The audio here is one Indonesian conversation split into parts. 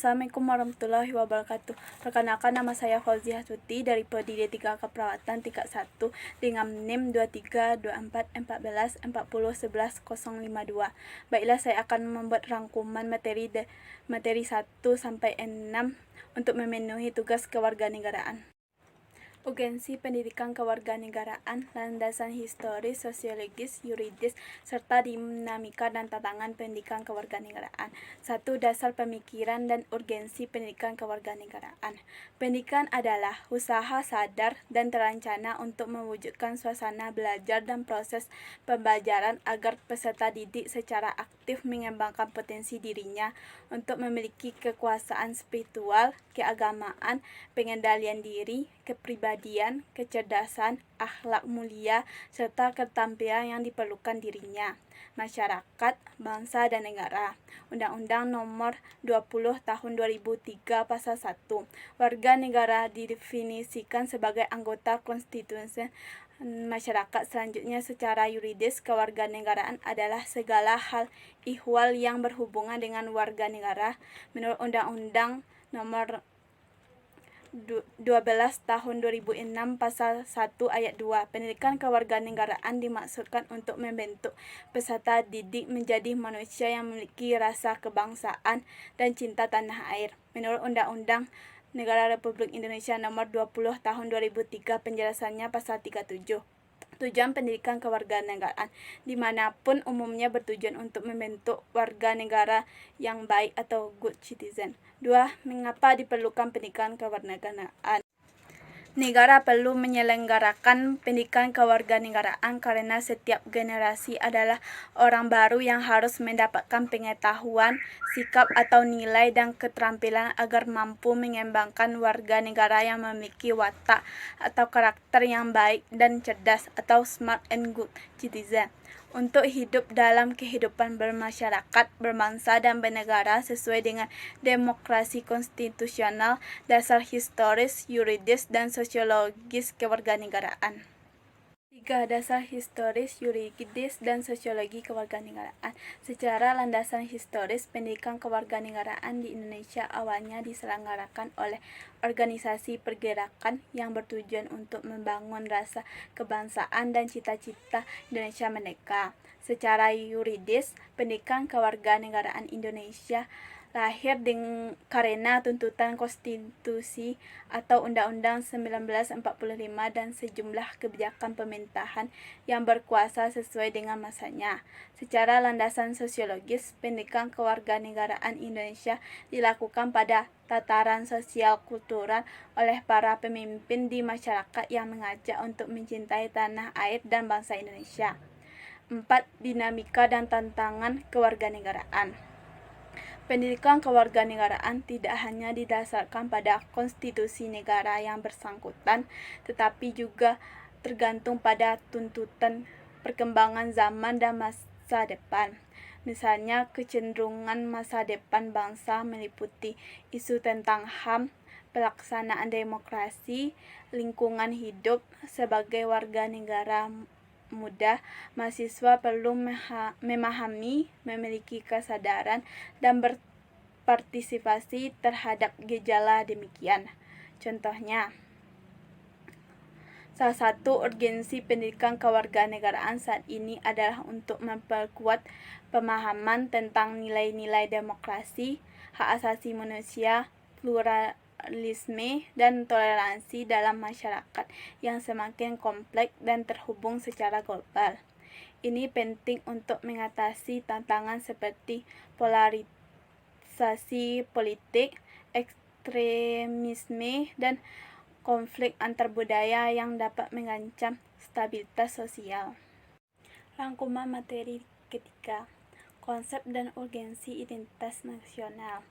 Assalamualaikum warahmatullahi wabarakatuh. Perkenalkan, nama saya Fauziah Tuti dari Prodi D3 Keperawatan tingkat 1 dengan NIM 232414401152. Baiklah, saya akan membuat rangkuman materi 1 sampai 6 untuk memenuhi tugas kewarganegaraan. Urgensi pendidikan kewarganegaraan, landasan historis, sosiologis, yuridis, serta dinamika dan tantangan pendidikan kewarganegaraan. 1. Dasar pemikiran dan urgensi pendidikan kewarganegaraan. Pendidikan adalah usaha sadar dan terencana untuk mewujudkan suasana belajar dan proses pembelajaran agar peserta didik secara aktif mengembangkan potensi dirinya untuk memiliki kekuasaan spiritual, keagamaan, pengendalian diri, kepribadian, kecerdasan, akhlak mulia, serta keterampilan yang diperlukan dirinya, masyarakat, bangsa, dan negara. Undang-Undang Nomor 20 Tahun 2003 Pasal 1. Warga negara didefinisikan sebagai anggota konstitusi masyarakat. Selanjutnya, secara yuridis, kewarganegaraan adalah segala hal ihwal yang berhubungan dengan warga negara menurut Undang-Undang Nomor 12 Tahun 2006 Pasal 1 Ayat 2. Pendidikan kewarganegaraan dimaksudkan untuk membentuk peserta didik menjadi manusia yang memiliki rasa kebangsaan dan cinta tanah air. Menurut Undang-Undang Negara Republik Indonesia Nomor 20 Tahun 2003, penjelasannya Pasal 37. Tujuan pendidikan kewarganegaraan dimanapun umumnya bertujuan untuk membentuk warga negara yang baik atau good citizen. 2. Mengapa diperlukan pendidikan kewarganegaraan? Negara perlu menyelenggarakan pendidikan kewarganegaraan karena setiap generasi adalah orang baru yang harus mendapatkan pengetahuan, sikap atau nilai dan keterampilan agar mampu mengembangkan warga negara yang memiliki watak atau karakter yang baik dan cerdas atau smart and good citizen untuk hidup dalam kehidupan bermasyarakat, berbangsa, dan bernegara sesuai dengan demokrasi konstitusional, dasar historis, yuridis, dan sosiologis kewarganegaraan. 3. Dasar historis, yuridis, dan sosiologi kewarganegaraan. Secara landasan historis, pendidikan kewarganegaraan di Indonesia awalnya diselenggarakan oleh organisasi pergerakan yang bertujuan untuk membangun rasa kebangsaan dan cita-cita Indonesia merdeka. Secara yuridis, pendidikan kewarganegaraan Indonesia lahir karena tuntutan konstitusi atau Undang-Undang 1945 dan sejumlah kebijakan pemerintahan yang berkuasa sesuai dengan masanya. Secara landasan sosiologis, pendidikan kewarganegaraan Indonesia dilakukan pada tataran sosial kultural oleh para pemimpin di masyarakat yang mengajak untuk mencintai tanah air dan bangsa Indonesia. 4. Dinamika dan tantangan kewarganegaraan. Pendidikan kewarganegaraan tidak hanya didasarkan pada konstitusi negara yang bersangkutan, tetapi juga tergantung pada tuntutan perkembangan zaman dan masa depan. Misalnya, kecenderungan masa depan bangsa meliputi isu tentang HAM, pelaksanaan demokrasi, lingkungan hidup. Sebagai warga negara muda, mahasiswa perlu memahami, memiliki kesadaran, dan berpartisipasi terhadap gejala demikian. Contohnya, salah satu urgensi pendidikan kewarganegaraan saat ini adalah untuk memperkuat pemahaman tentang nilai-nilai demokrasi, hak asasi manusia, pluralisme, dan toleransi dalam masyarakat yang semakin kompleks dan terhubung secara global. Ini penting untuk mengatasi tantangan seperti polarisasi politik, ekstremisme, dan konflik antar budaya yang dapat mengancam stabilitas sosial. Rangkuman materi ketiga. Konsep dan urgensi identitas nasional.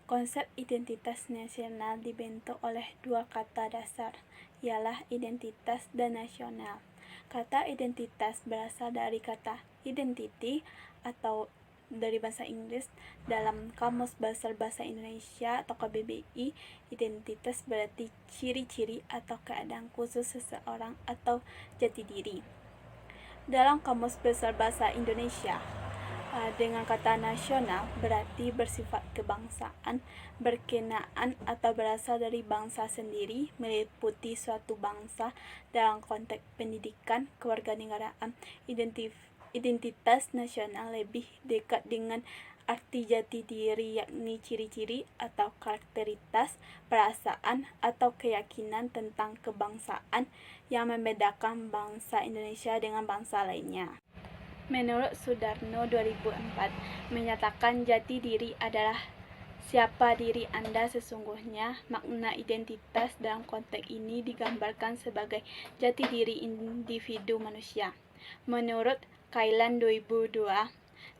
Konsep identitas nasional dibentuk oleh dua kata dasar, ialah identitas dan nasional. Kata identitas berasal dari kata identity atau dari bahasa Inggris. Dalam Kamus Besar Bahasa Indonesia atau KBBI, identitas berarti ciri-ciri atau keadaan khusus seseorang atau jati diri. Dalam Kamus Besar Bahasa Indonesia, Dengan kata nasional berarti bersifat kebangsaan, berkenaan atau berasal dari bangsa sendiri, meliputi suatu bangsa dalam konteks pendidikan, kewarganegaraan. Identitas nasional lebih dekat dengan arti jati diri, yakni ciri-ciri atau karakteristikas, perasaan atau keyakinan tentang kebangsaan yang membedakan bangsa Indonesia dengan bangsa lainnya. Menurut Sudarno 2004, menyatakan jati diri adalah siapa diri Anda sesungguhnya. Makna identitas dalam konteks ini digambarkan sebagai jati diri individu manusia. Menurut Kailan 2002,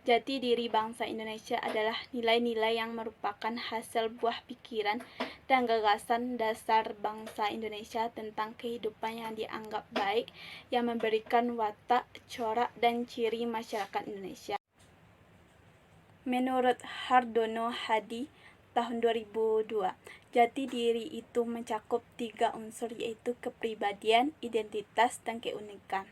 jati diri bangsa Indonesia adalah nilai-nilai yang merupakan hasil buah pikiran dan gagasan dasar bangsa Indonesia tentang kehidupan yang dianggap baik, yang memberikan watak, corak, dan ciri masyarakat Indonesia. Menurut Hardono Hadi tahun 2002, jati diri itu mencakup 3 unsur, yaitu kepribadian, identitas, dan keunikan.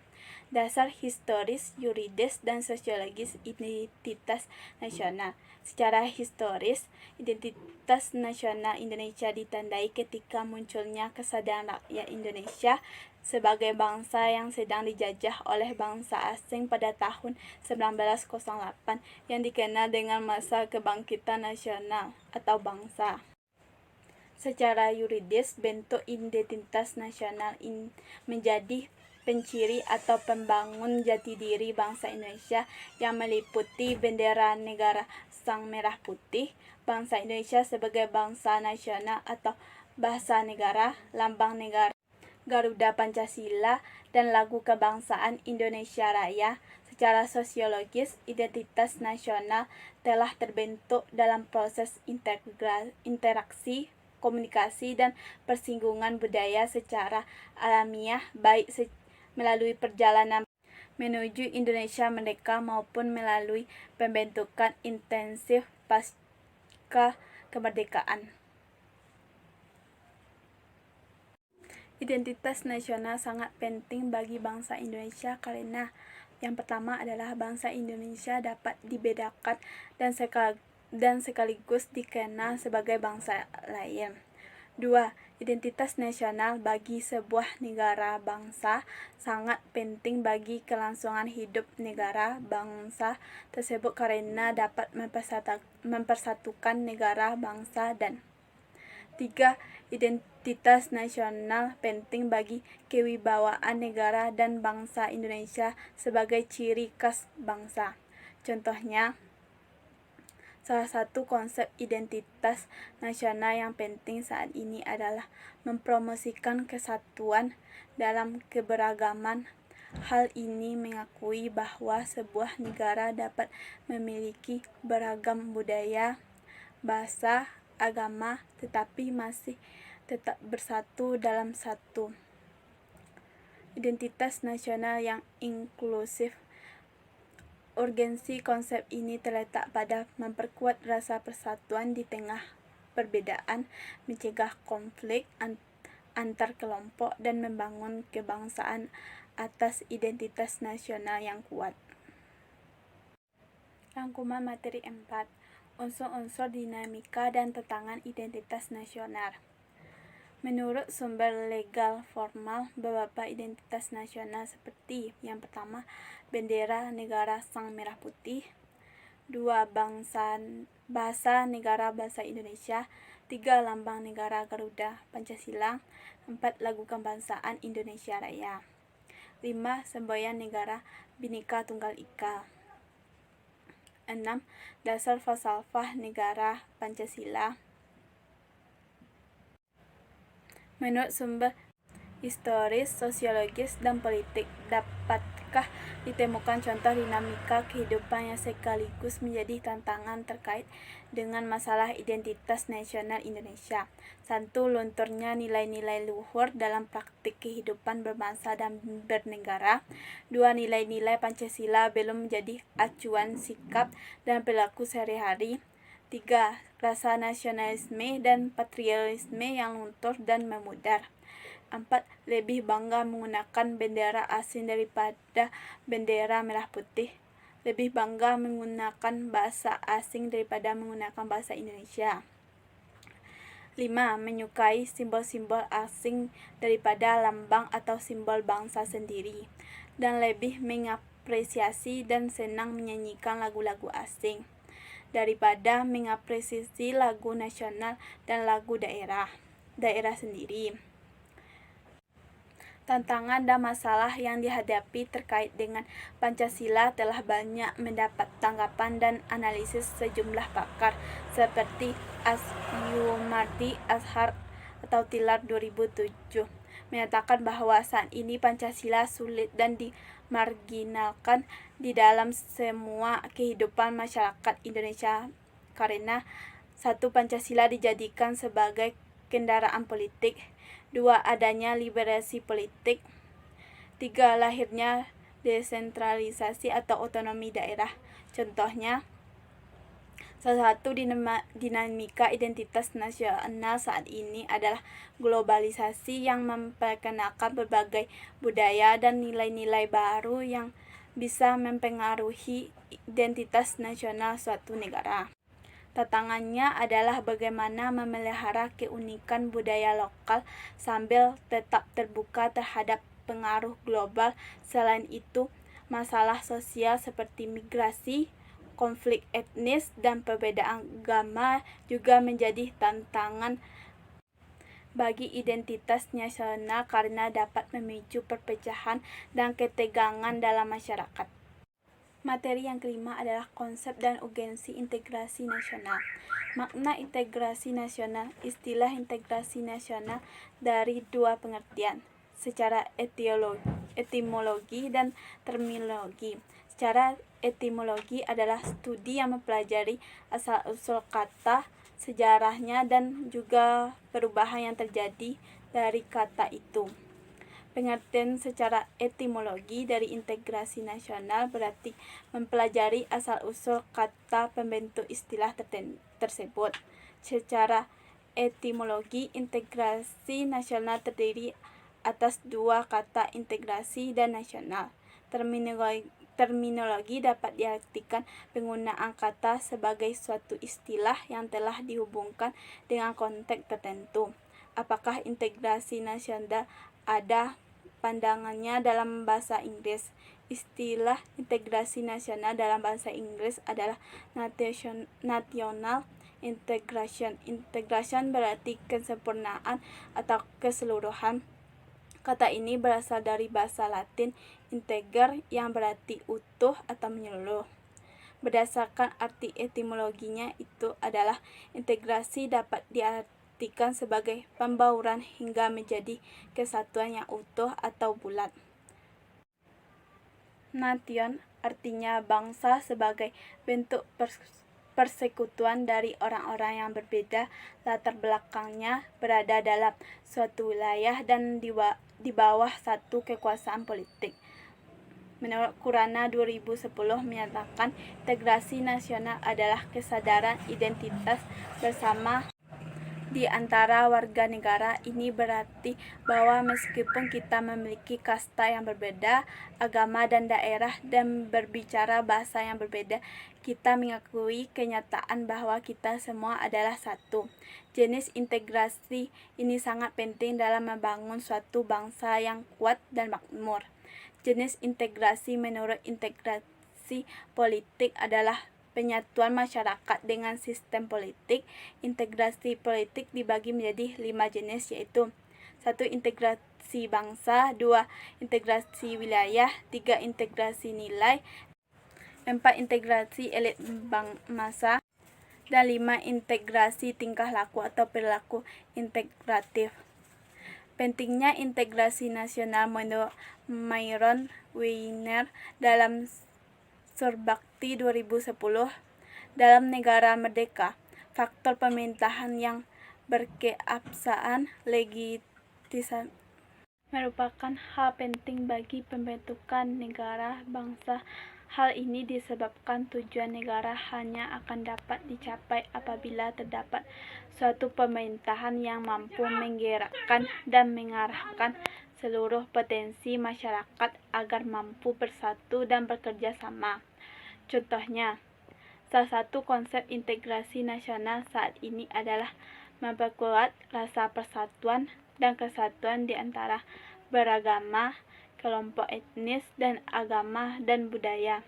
Dasar historis, yuridis, dan sosiologis identitas nasional. Secara historis, identitas nasional Indonesia ditandai ketika munculnya kesadaran rakyat Indonesia sebagai bangsa yang sedang dijajah oleh bangsa asing pada tahun 1908 yang dikenal dengan masa kebangkitan nasional atau bangsa. Secara yuridis, bentuk identitas nasional menjadi penciri atau pembangun jati diri bangsa Indonesia yang meliputi bendera negara sang merah putih, bangsa Indonesia sebagai bangsa nasional atau bahasa negara, lambang negara Garuda Pancasila, dan lagu kebangsaan Indonesia Raya. Secara sosiologis, identitas nasional telah terbentuk dalam proses interaksi, komunikasi, dan persinggungan budaya secara alamiah, baik melalui perjalanan menuju Indonesia merdeka maupun melalui pembentukan intensif pasca kemerdekaan. Identitas nasional sangat penting bagi bangsa Indonesia karena yang pertama adalah bangsa Indonesia dapat dibedakan dan sekaligus dikenal sebagai bangsa lain. 2. Identitas nasional bagi sebuah negara bangsa sangat penting bagi kelangsungan hidup negara bangsa tersebut karena dapat mempersatukan negara bangsa. Dan 3. Identitas nasional penting bagi kewibawaan negara dan bangsa Indonesia sebagai ciri khas bangsa. Contohnya, salah satu konsep identitas nasional yang penting saat ini adalah mempromosikan kesatuan dalam keberagaman. Hal ini mengakui bahwa sebuah negara dapat memiliki beragam budaya, bahasa, agama, tetapi masih tetap bersatu dalam satu identitas nasional yang inklusif. Urgensi konsep ini terletak pada memperkuat rasa persatuan di tengah perbedaan, mencegah konflik antar kelompok, dan membangun kebangsaan atas identitas nasional yang kuat. Rangkuman materi 4. Unsur-unsur dinamika dan tantangan identitas nasional. Menurut sumber legal formal, beberapa identitas nasional seperti yang pertama, bendera negara sang merah putih. 2. Bahasa negara bahasa Indonesia. 3. Lambang negara Garuda Pancasila. 4. Lagu kebangsaan Indonesia Raya. 5. Semboyan negara Bhinneka Tunggal Ika. 6. Dasar falsafah negara Pancasila. Menurut sumber historis, sosiologis, dan politik, dapatkah ditemukan contoh dinamika kehidupan yang sekaligus menjadi tantangan terkait dengan masalah identitas nasional Indonesia? 1. Lunturnya nilai-nilai luhur dalam praktik kehidupan berbangsa dan bernegara. 2. Nilai-nilai Pancasila belum menjadi acuan sikap dan perilaku sehari-hari. 3. Rasa nasionalisme dan patriotisme yang luntur dan memudar. 4. Lebih bangga menggunakan bendera asing daripada bendera merah putih. lebih bangga menggunakan bahasa asing daripada menggunakan bahasa Indonesia. 5. Menyukai simbol-simbol asing daripada lambang atau simbol bangsa sendiri, dan lebih mengapresiasi dan senang menyanyikan lagu-lagu asing daripada mengapresiasi lagu nasional dan lagu daerah sendiri. Tantangan dan masalah yang dihadapi terkait dengan Pancasila telah banyak mendapat tanggapan dan analisis sejumlah pakar seperti Asyumardi Ashar atau Tilar 2007 menyatakan bahwa saat ini Pancasila sulit dan dimarginalkan di dalam semua kehidupan masyarakat Indonesia karena 1. Pancasila dijadikan sebagai kendaraan politik, 2. Adanya liberasi politik, 3. Lahirnya desentralisasi atau otonomi daerah. Contohnya, salah satu dinamika identitas nasional saat ini adalah globalisasi yang memperkenalkan berbagai budaya dan nilai-nilai baru yang bisa mempengaruhi identitas nasional suatu negara. Tantangannya adalah bagaimana memelihara keunikan budaya lokal sambil tetap terbuka terhadap pengaruh global. Selain itu, masalah sosial seperti migrasi, konflik etnis, dan perbedaan agama juga menjadi tantangan bagi identitas nasional karena dapat memicu perpecahan dan ketegangan dalam masyarakat. Materi yang kelima adalah konsep dan urgensi integrasi nasional. Makna integrasi nasional. Istilah integrasi nasional dari dua pengertian, secara etimologi dan terminologi. Secara etimologi adalah studi yang mempelajari asal-usul kata, sejarahnya, dan juga perubahan yang terjadi dari kata itu. Pengertian secara etimologi dari integrasi nasional berarti mempelajari asal-usul kata pembentuk istilah tersebut. Secara etimologi, integrasi nasional terdiri atas dua kata, integrasi dan nasional. Terminologi dapat diartikan penggunaan kata sebagai suatu istilah yang telah dihubungkan dengan konteks tertentu. Apakah integrasi nasional ada pandangannya dalam bahasa Inggris? Istilah integrasi nasional dalam bahasa Inggris adalah national integration. Integration berarti kesempurnaan atau keseluruhan. Kata ini berasal dari bahasa Latin integer yang berarti utuh atau menyeluruh. Berdasarkan arti etimologinya itu adalah integrasi dapat diartikan sebagai pembauran hingga menjadi kesatuan yang utuh atau bulat. Nation artinya bangsa sebagai bentuk persekutuan dari orang-orang yang berbeda latar belakangnya, berada dalam suatu wilayah dan di bawah satu kekuasaan politik. Menurut Kurana 2010 menyatakan integrasi nasional adalah kesadaran identitas bersama di antara warga negara. Ini berarti bahwa meskipun kita memiliki kasta yang berbeda, agama dan daerah, dan berbicara bahasa yang berbeda, kita mengakui kenyataan bahwa kita semua adalah satu. Jenis integrasi ini sangat penting dalam membangun suatu bangsa yang kuat dan makmur. Jenis integrasi menurut integrasi politik adalah penyatuan masyarakat dengan sistem politik. Integrasi politik dibagi menjadi 5 jenis, yaitu 1. Integrasi bangsa, 2. Integrasi wilayah, 3. Integrasi nilai, 4. Integrasi elit massa, dan 5. Integrasi tingkah laku atau perilaku integratif. Pentingnya integrasi nasional menurut Myron Weiner dalam Surbakti 2010. Dalam negara merdeka, faktor pemerintahan yang berkeabsahan legitimasi merupakan hal penting bagi pembentukan negara bangsa. Hal ini disebabkan tujuan negara hanya akan dapat dicapai apabila terdapat suatu pemerintahan yang mampu menggerakkan dan mengarahkan seluruh potensi masyarakat agar mampu bersatu dan bekerja sama. Contohnya, salah satu konsep integrasi nasional saat ini adalah memperkuat rasa persatuan dan kesatuan di antara beragama, kelompok etnis, dan agama dan budaya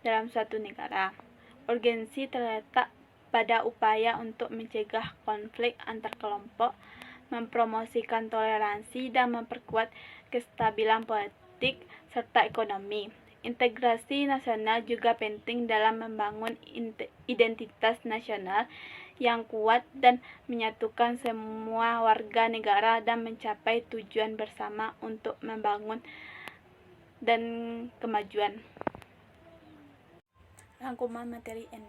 dalam suatu negara. Urgensi terletak pada upaya untuk mencegah konflik antar kelompok, mempromosikan toleransi, dan memperkuat kestabilan politik serta ekonomi. Integrasi nasional juga penting dalam membangun identitas nasional yang kuat dan menyatukan semua warga negara dan mencapai tujuan bersama untuk membangun dan kemajuan. Rangkuman materi 6.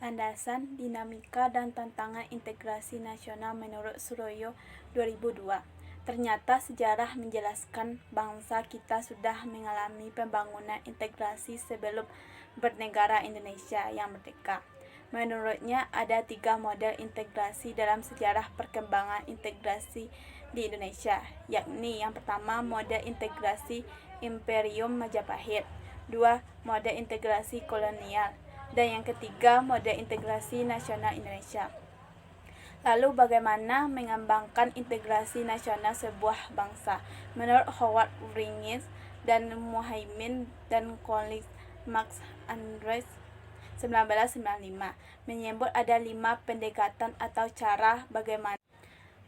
Landasan, dinamika, dan tantangan integrasi nasional menurut Suroyo 2002. Ternyata sejarah menjelaskan bangsa kita sudah mengalami pembangunan integrasi sebelum bernegara Indonesia yang merdeka. Menurutnya ada 3 model integrasi dalam sejarah perkembangan integrasi di Indonesia, yakni yang pertama model integrasi Imperium Majapahit, 2 model integrasi kolonial, dan yang ketiga model integrasi nasional Indonesia. Lalu bagaimana mengembangkan integrasi nasional sebuah bangsa? Menurut Howard Wright dan Muhaimin dan Collins Max Andrews 1995 menyebut ada 5 pendekatan atau cara bagaimana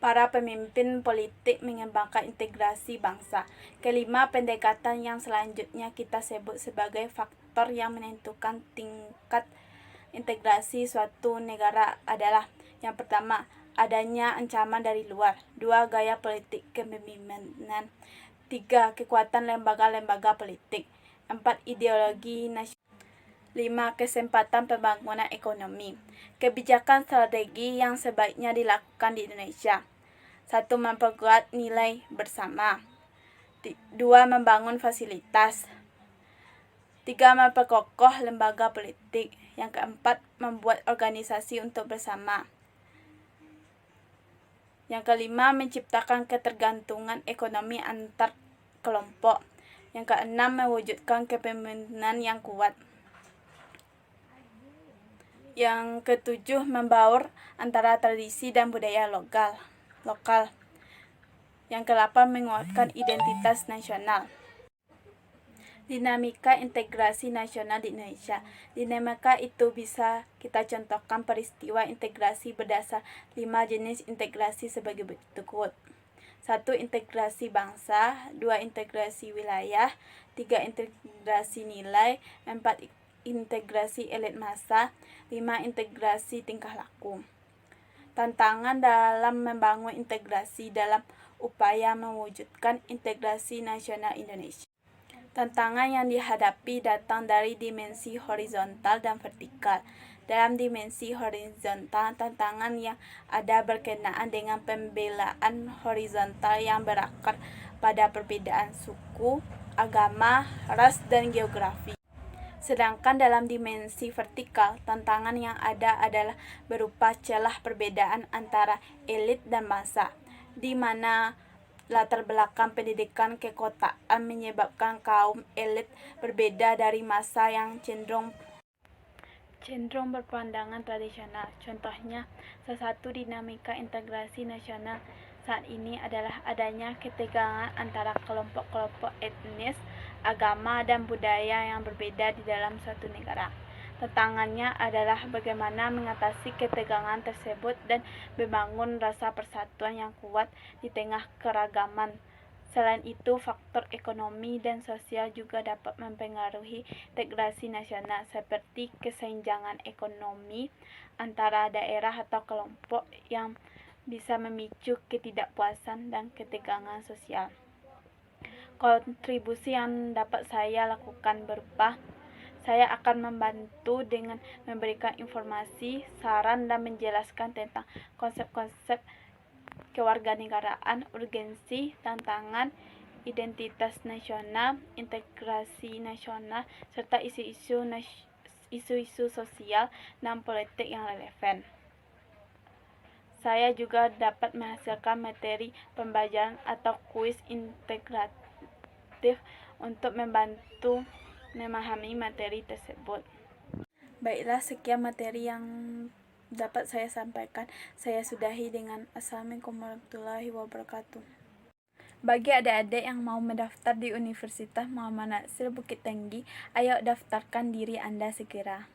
para pemimpin politik mengembangkan integrasi bangsa. Kelima pendekatan yang selanjutnya kita sebut sebagai faktor yang menentukan tingkat integrasi suatu negara adalah: yang pertama, adanya ancaman dari luar. 2. Gaya politik kepemimpinan. 3. Kekuatan lembaga-lembaga politik. 4. Ideologi nasional. 5. Kesempatan pembangunan ekonomi. Kebijakan strategi yang sebaiknya dilakukan di Indonesia. 1. Memperkuat nilai bersama. 2. Membangun fasilitas. 3. Memperkokoh lembaga politik. Yang keempat, membuat organisasi untuk bersama. Yang kelima, menciptakan ketergantungan ekonomi antar kelompok. Yang keenam, mewujudkan kepemimpinan yang kuat. Yang ketujuh, membaur antara tradisi dan budaya lokal. Yang kedelapan, menguatkan identitas nasional. Dinamika integrasi nasional di Indonesia. Dinamika itu bisa kita contohkan peristiwa integrasi berdasar 5 jenis integrasi sebagai berikut. 1. Integrasi bangsa. 2. Integrasi wilayah. 3. Integrasi nilai. 4. Integrasi elit massa. 5. Integrasi tingkah laku. Tantangan dalam membangun integrasi dalam upaya mewujudkan integrasi nasional Indonesia. Tantangan yang dihadapi datang dari dimensi horizontal dan vertikal. Dalam dimensi horizontal, tantangan yang ada berkenaan dengan pembelaan horizontal yang berakar pada perbedaan suku, agama, ras, dan geografi. Sedangkan dalam dimensi vertikal, tantangan yang ada adalah berupa celah perbedaan antara elit dan massa, di mana latar belakang pendidikan kekotaan menyebabkan kaum elit berbeda dari massa yang cenderung berpandangan tradisional. Contohnya, salah satu dinamika integrasi nasional saat ini adalah adanya ketegangan antara kelompok-kelompok etnis, agama, dan budaya yang berbeda di dalam suatu negara. Tantangannya adalah bagaimana mengatasi ketegangan tersebut dan membangun rasa persatuan yang kuat di tengah keragaman. Selain itu, faktor ekonomi dan sosial juga dapat mempengaruhi integrasi nasional, seperti kesenjangan ekonomi antara daerah atau kelompok yang bisa memicu ketidakpuasan dan ketegangan sosial. Kontribusi yang dapat saya lakukan berupa: saya akan membantu dengan memberikan informasi, saran, dan menjelaskan tentang konsep-konsep kewarganegaraan, urgensi, tantangan, identitas nasional, integrasi nasional, serta isu-isu sosial dan politik yang relevan. Saya juga dapat menghasilkan materi pembelajaran atau kuis integratif untuk membantu memahami materi tersebut. Baiklah, sekian materi yang dapat saya sampaikan. Saya sudahi dengan Assalamualaikum warahmatullahi wabarakatuh. Bagi adik-adik yang mau mendaftar di Universitas Muhammad Natsir Bukit Tinggi, ayo daftarkan diri Anda segera.